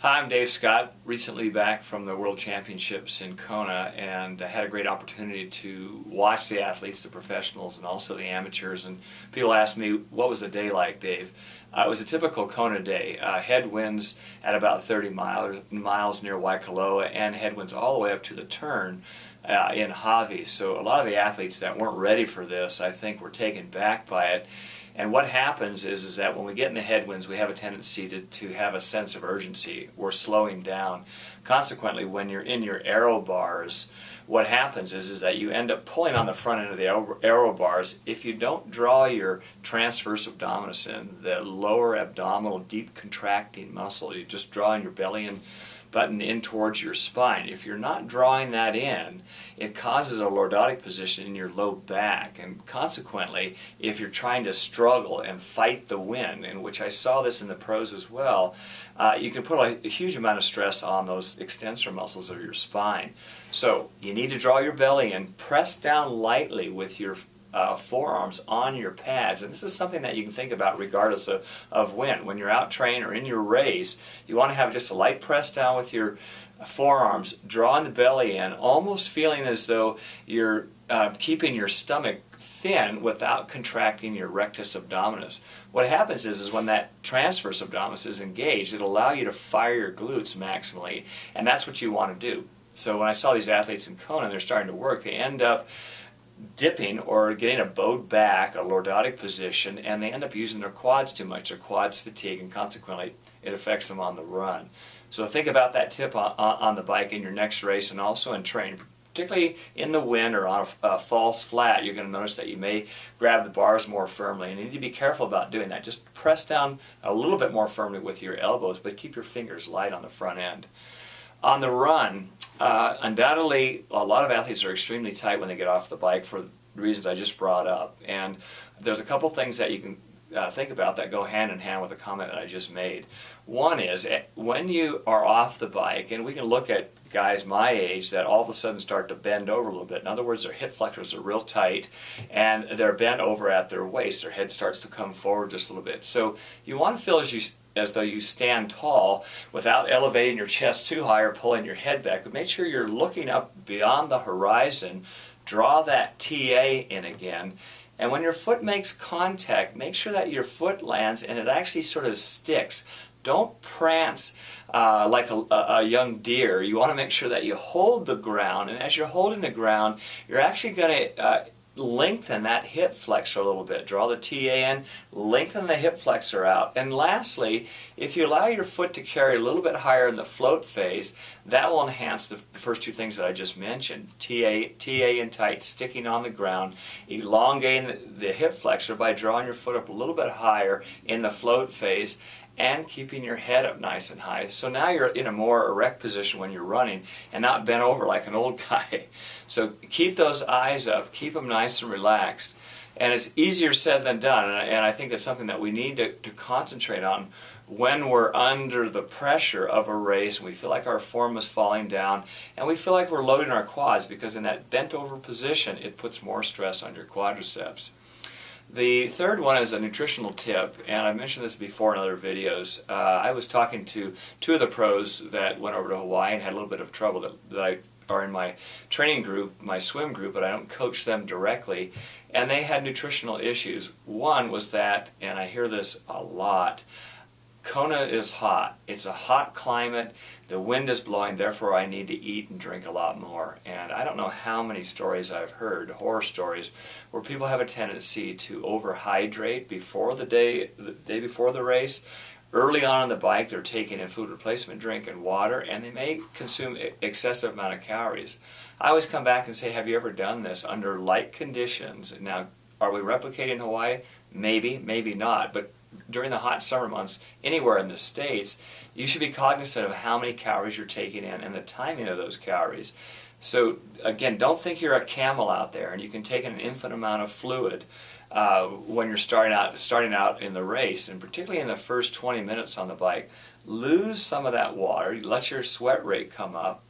Hi, I'm Dave Scott, recently back from the World Championships in Kona, and I had a great opportunity to watch the athletes, the professionals, and also the amateurs. And people ask me, what was the day like, Dave? It was a typical Kona day. Headwinds at about 30 miles near Waikoloa, and headwinds all the way up to the turn in Hawi. So a lot of the athletes that weren't ready for this, I think, were taken back by it. And what happens is that when we get in the headwinds, we have a tendency to have a sense of urgency. We're slowing down. Consequently, when you're in your aero bars, what happens is that you end up pulling on the front end of the aero bars. If you don't draw your transverse abdominis in, the lower abdominal deep contracting muscle, you're just drawing your belly and button in towards your spine. If you're not drawing that in, it causes a lordotic position in your low back, and consequently, if you're trying to struggle and fight the wind, in which I saw this in the pros as well, you can put a huge amount of stress on those extensor muscles of your spine. So you need to draw your belly in, press down lightly with your forearms on your pads, and this is something that you can think about regardless of wind. When you're out training or in your race, you want to have just a light press down with your forearms, drawing the belly in, almost feeling as though you're keeping your stomach thin without contracting your rectus abdominis. What happens is when that transverse abdominis is engaged, it'll allow you to fire your glutes maximally, and that's what you want to do. So when I saw these athletes in Kona and they're starting to work, they end up dipping or getting a bowed back, a lordotic position, and they end up using their quads too much. Their quads fatigue, and consequently it affects them on the run. So think about that tip on the bike in your next race, and also in training, particularly in the wind or on a false flat. You're going to notice that you may grab the bars more firmly, and you need to be careful about doing that. Just press down a little bit more firmly with your elbows, but keep your fingers light on the front end. On the run, undoubtedly, a lot of athletes are extremely tight when they get off the bike for the reasons I just brought up. And there's a couple things that you can think about that go hand in hand with the comment that I just made. One is, when you are off the bike, and we can look at guys my age that all of a sudden start to bend over a little bit. In other words, their hip flexors are real tight, and they're bent over at their waist. Their head starts to come forward just a little bit. So you want to feel as though you stand tall without elevating your chest too high or pulling your head back. But make sure you're looking up beyond the horizon. Draw that TA in again. And when your foot makes contact, make sure that your foot lands and it actually sort of sticks. Don't prance like a young deer. You want to make sure that you hold the ground, and as you're holding the ground, you're actually going to lengthen that hip flexor a little bit. Draw the TA in, lengthen the hip flexor out. And lastly, if you allow your foot to carry a little bit higher in the float phase, that will enhance the first two things that I just mentioned. TA in tight, sticking on the ground, elongating the hip flexor by drawing your foot up a little bit higher in the float phase, and keeping your head up nice and high. So now you're in a more erect position when you're running and not bent over like an old guy. So keep those eyes up, keep them nice and relaxed. And it's easier said than done, and I think that's something that we need to concentrate on when we're under the pressure of a race and we feel like our form is falling down and we feel like we're loading our quads, because in that bent over position it puts more stress on your quadriceps. The third one is a nutritional tip, and I've mentioned this before in other videos. I was talking to two of the pros that went over to Hawaii and had a little bit of trouble that are in my training group, my swim group, but I don't coach them directly, and they had nutritional issues. One was that, and I hear this a lot, Kona is hot. It's a hot climate. The wind is blowing, therefore I need to eat and drink a lot more. And I don't know how many stories I've heard, horror stories, where people have a tendency to overhydrate before the day before the race. Early on the bike, they're taking in food replacement drink and water, and they may consume excessive amount of calories. I always come back and say, have you ever done this under light conditions? Now, are we replicating Hawaii? Maybe, maybe not. But during the hot summer months, anywhere in the States, you should be cognizant of how many calories you're taking in and the timing of those calories. So again, don't think you're a camel out there and you can take in an infinite amount of fluid when you're starting out in the race, and particularly in the first 20 minutes on the bike. Lose some of that water, let your sweat rate come up,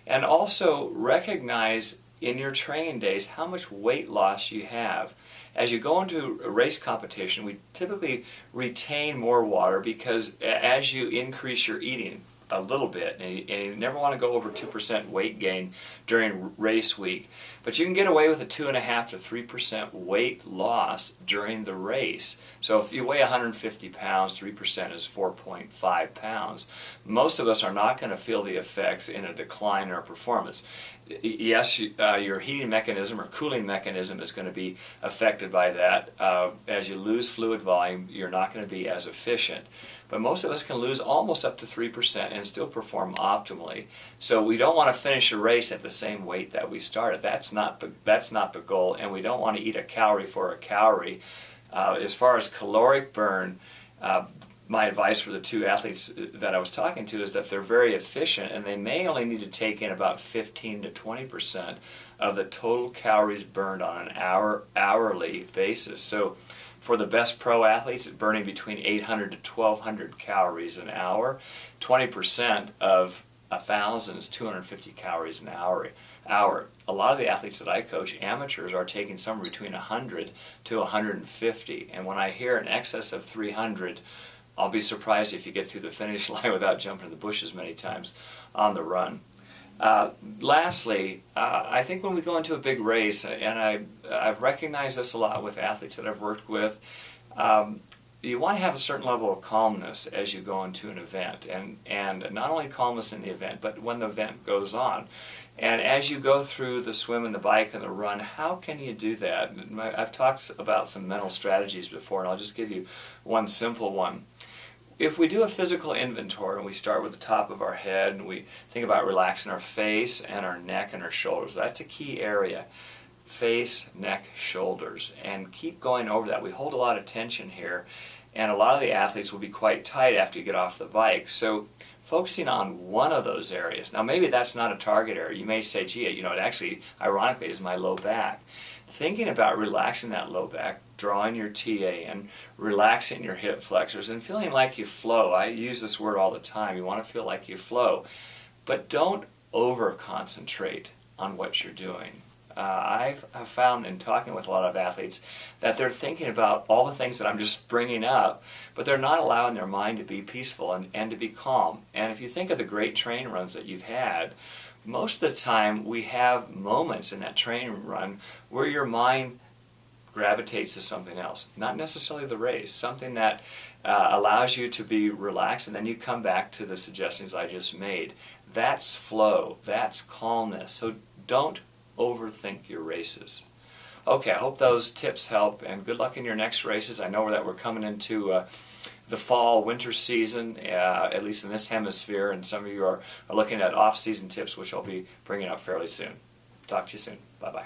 and also recognize in your training days how much weight loss you have. As you go into a race competition, we typically retain more water because as you increase your eating, a little bit, and you never want to go over 2% weight gain during race week. But you can get away with a 2.5 to 3% weight loss during the race. So if you weigh 150 pounds, 3% is 4.5 pounds. Most of us are not going to feel the effects in a decline in our performance. Yes, your heating mechanism or cooling mechanism is going to be affected by that. As you lose fluid volume, you're not going to be as efficient. But most of us can lose almost up to 3% and still perform optimally. So we don't want to finish a race at the same weight that we started. That's not the goal, and we don't want to eat a calorie for a calorie. As far as caloric burn, my advice for the two athletes that I was talking to is that they're very efficient, and they may only need to take in about 15 to 20% of the total calories burned on an hourly basis. So for the best pro athletes, burning between 800 to 1,200 calories an hour. 20% of 1,000 is 250 calories an hour. A lot of the athletes that I coach, amateurs, are taking somewhere between 100 to 150. And when I hear in excess of 300, I'll be surprised if you get through the finish line without jumping in the bushes many times on the run. Lastly, I think when we go into a big race, and I've recognized this a lot with athletes that I've worked with, you want to have a certain level of calmness as you go into an event, and not only calmness in the event, but when the event goes on. And as you go through the swim and the bike and the run, how can you do that? I've talked about some mental strategies before, and I'll just give you one simple one. If we do a physical inventory and we start with the top of our head and we think about relaxing our face and our neck and our shoulders, that's a key area. Face, neck, shoulders, and keep going over that. We hold a lot of tension here, and a lot of the athletes will be quite tight after you get off the bike. So focusing on one of those areas. Now maybe that's not a target area. You may say, gee, it actually, ironically, is my low back. Thinking about relaxing that low back, drawing your TA in, relaxing your hip flexors, and feeling like you flow. I use this word all the time. You want to feel like you flow. But don't over-concentrate on what you're doing. I've found in talking with a lot of athletes that they're thinking about all the things that I'm just bringing up, but they're not allowing their mind to be peaceful and to be calm. And if you think of the great train runs that you've had, most of the time we have moments in that train run where your mind gravitates to something else, not necessarily the race, something that allows you to be relaxed, and then you come back to the suggestions I just made. That's flow, that's calmness. So don't overthink your races. Okay, I hope those tips help, and good luck in your next races. I know that we're coming into the fall, winter season, at least in this hemisphere, and some of you are looking at off-season tips, which I'll be bringing up fairly soon. Talk to you soon. Bye-bye.